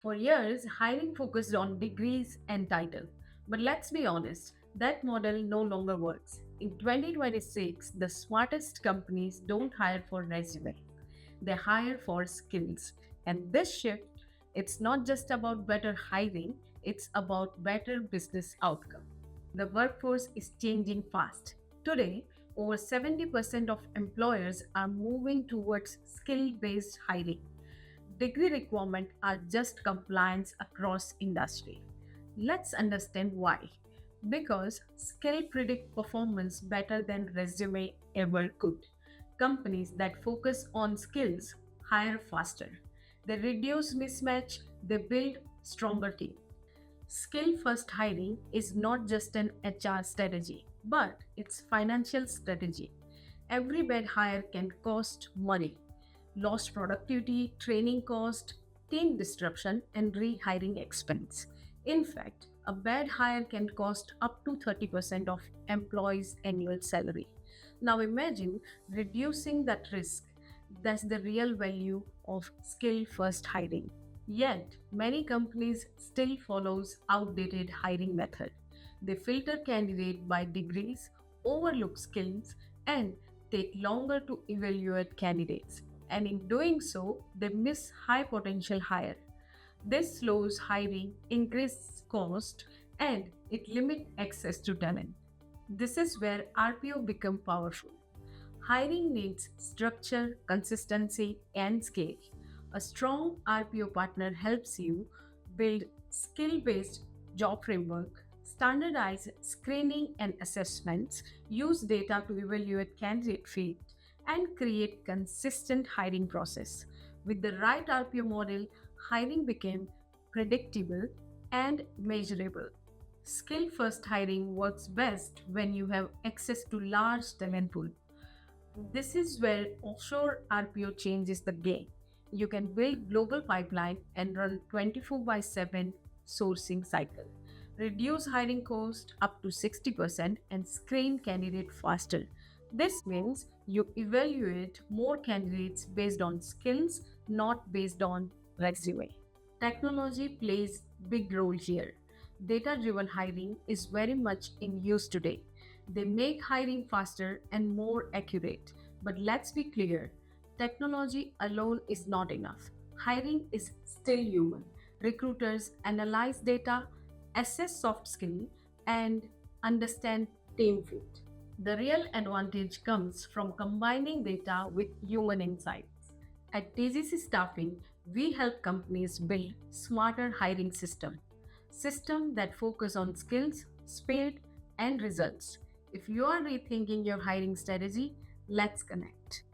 For years, hiring focused on degrees and title. But let's be honest, that model no longer works. In 2026, the smartest companies don't hire for resume. They hire for skills. And this shift, it's not just about better hiring, it's about better business outcome. The workforce is changing fast. Today, over 70% of employers are moving towards skill based hiring. Degree requirements are just compliance across industry. Let's understand why. Because skill predict performance better than resume ever could. Companies that focus on skills hire faster. They reduce mismatch, they build stronger team. Skill first hiring is not just an HR strategy, but it's financial strategy. Every bad hire can cost money, lost productivity, training cost, team disruption, and rehiring expense. In fact, a bad hire can cost up to 30% of employees' annual salary. Now imagine reducing that risk. That's the real value of skill first hiring. Yet, many companies still follows outdated hiring method. They filter candidate by degrees, overlook skills, and take longer to evaluate candidates. And in doing so, they miss high potential hire. This slows hiring, increases cost, and it limits access to talent. This is where RPO become powerful. Hiring needs structure, consistency, and scale. A strong RPO partner helps you build skill based job framework, standardize screening and assessments, use data to evaluate candidate fit, and create consistent hiring process. With the right RPO model, hiring became predictable and measurable. Skill first hiring works best when you have access to large talent pool. This is where offshore RPO changes the game. You can build global pipeline and run 24 by 7 sourcing cycle. Reduce hiring cost up to 60% and screen candidate faster. This means you evaluate more candidates based on skills, not based on resume. Technology plays big role here. Data driven hiring is very much in use today. They make hiring faster and more accurate. But let's be clear, technology alone is not enough. Hiring is still human. Recruiters analyze data, assess soft skill, and understand team fit. The real advantage comes from combining data with human insights. At TGC Staffing, we help companies build smarter hiring system that focus on skills, speed, and results. If you are rethinking your hiring strategy, let's connect.